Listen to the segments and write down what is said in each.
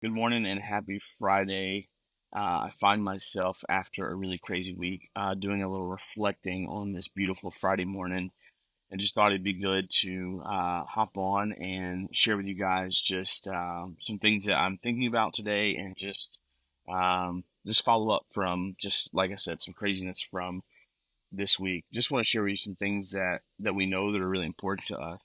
Good morning and happy Friday. I find myself after a really crazy week doing a little reflecting on this beautiful Friday morning and just thought it'd be good to hop on and share with you guys just some things that I'm thinking about today and just follow up from just like I said, some craziness from this week. Just want to share with you some things that we know that are really important to us.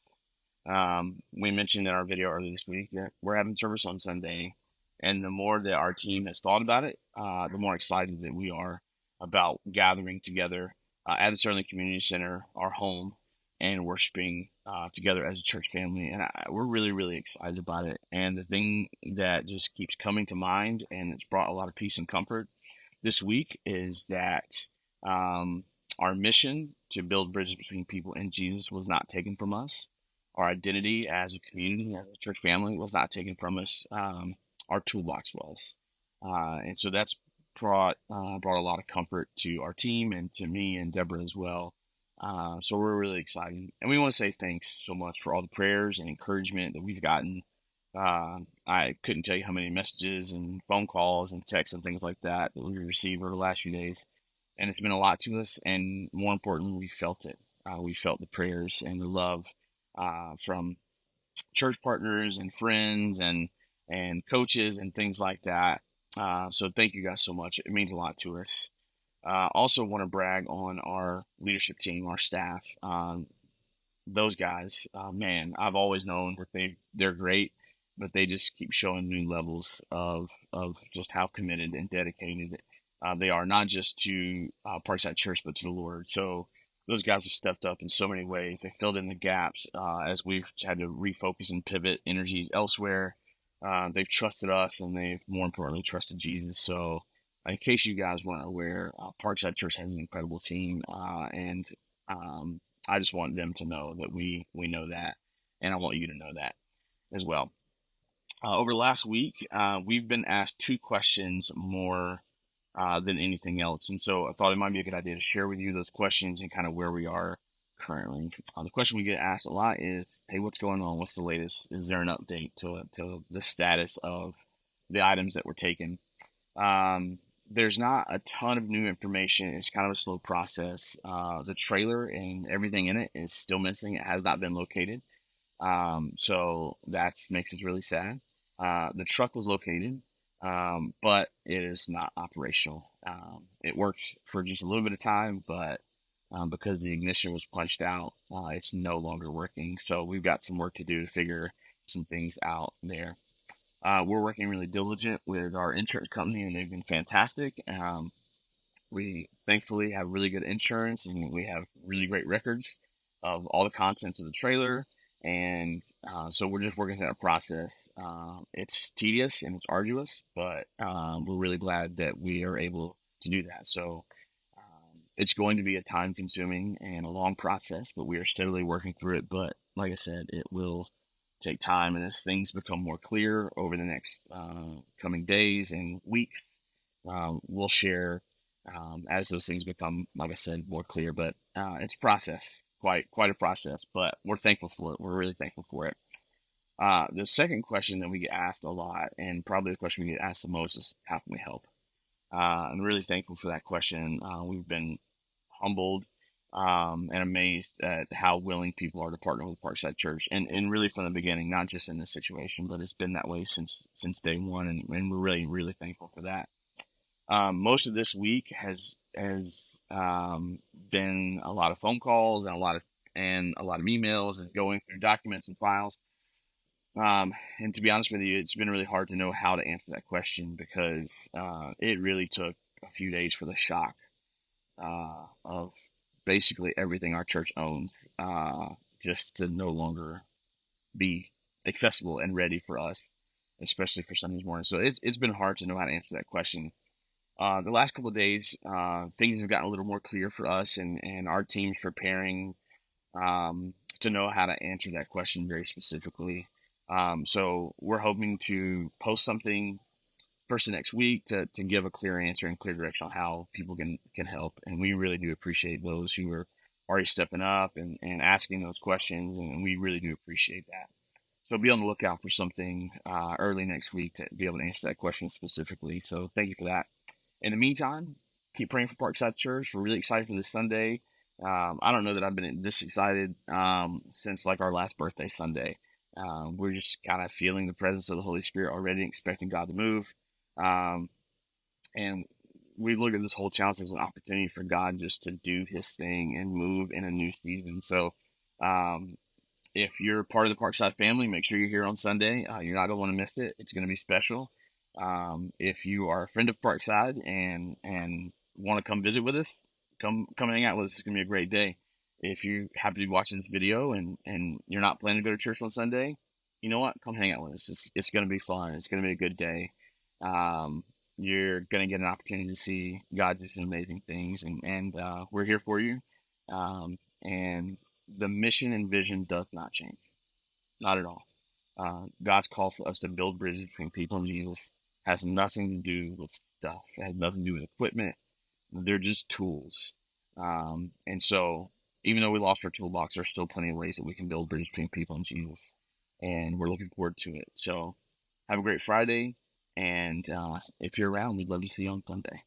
We mentioned in our video earlier this week that we're having service on Sunday, and the more that our team has thought about it, the more excited that we are about gathering together at the Sterling Community Center, our home, and worshiping together as a church family. And we're really, really excited about it. And the thing that just keeps coming to mind, and it's brought a lot of peace and comfort this week, is that um, our mission to build bridges between people and Jesus was not taken from us. Our identity as a community, as a church family, was not taken from us. Our toolbox was, and so that's brought a lot of comfort to our team and to me and Deborah as well. So we're really excited, and we want to say thanks so much for all the prayers and encouragement that we've gotten. I couldn't tell you how many messages and phone calls and texts and things like that we received over the last few days, and it's been a lot to us. And more importantly, we felt it. We felt the prayers and the love from church partners and friends and coaches and things like that. So thank you guys so much. It means a lot to us. Also want to brag on our leadership team, our staff. Those guys, man, I've always known that they're great, but they just keep showing new levels of just how committed and dedicated they are, not just to Parkside Church, but to the Lord. So those guys have stepped up in so many ways. They filled in the gaps as we've had to refocus and pivot energies elsewhere. They've trusted us, and they've more importantly trusted Jesus. So, in case you guys weren't aware, Parkside Church has an incredible team, and um, I just want them to know that we know that, and I want you to know that as well. Over the last week, we've been asked two questions more than anything else, and so I thought it might be a good idea to share with you those questions and kind of where we are currently. The question we get asked a lot is, "Hey, what's going on? What's the latest? Is there an update to the status of the items that were taken?" There's not a ton of new information. It's kind of a slow process. The trailer and everything in it is still missing. It has not been located. So that makes us really sad. The truck was located, but it is not operational. It worked for just a little bit of time, but because the ignition was punched out, it's no longer working. So we've got some work to do to figure some things out there. We're working really diligent with our insurance company, and they've been fantastic. We thankfully have really good insurance, and we have really great records of all the contents of the trailer. And so we're just working through that process. It's tedious and it's arduous, but we're really glad that we are able to do that. So it's going to be a time consuming and a long process, but we are steadily working through it. But like I said, it will take time, and as things become more clear over the next coming days and weeks, we'll share as those things become, like I said, more clear. But it's a process, quite a process. But we're thankful for it. We're really thankful for it. The second question that we get asked a lot, and probably the question we get asked the most, is how can we help? I'm really thankful for that question. We've been humbled and amazed at how willing people are to partner with Parkside Church, and really from the beginning, not just in this situation, but it's been that way since day one, and we're really thankful for that. Most of this week has been a lot of phone calls and a lot of emails and going through documents and files. And to be honest with you, it's been really hard to know how to answer that question because it really took a few days for the shock of basically everything our church owns just to no longer be accessible and ready for us, especially for Sundays morning. So it's been hard to know how to answer that question. The last couple of days, things have gotten a little more clear for us, and our team's preparing to know how to answer that question very specifically. So we're hoping to post something first of next week to give a clear answer and clear direction on how people can help. And we really do appreciate those who are already stepping up and asking those questions, and we really do appreciate that. So be on the lookout for something early next week to be able to answer that question specifically. So thank you for that. In the meantime, keep praying for Parkside Church. We're really excited for this Sunday. I don't know that I've been this excited since like our last birthday Sunday. We're just kind of feeling the presence of the Holy Spirit already, expecting God to move. Um, and we look at this whole challenge as an opportunity for God just to do his thing and move in a new season. So um, if you're part of the Parkside family, make sure you're here on Sunday. You're not going to want to miss it. It's going to be special. If you are a friend of Parkside and want to come visit with us, come hang out with us. It's going to be a great day. If you happen to be watching this video and you're not planning to go to church on Sunday, you know what? Come hang out with us. It's going to be fun. It's going to be a good day. Um, you're going to get an opportunity to see God do some amazing things, and we're here for you. And the mission and vision does not change, not at all. God's call for us to build bridges between people and Jesus has nothing to do with stuff. It has nothing to do with equipment. They're just tools. And so, even though we lost our toolbox, there's still plenty of ways that we can build bridges between people and Jesus. And we're looking forward to it. So, have a great Friday. And if you're around, we'd love to see you on Sunday.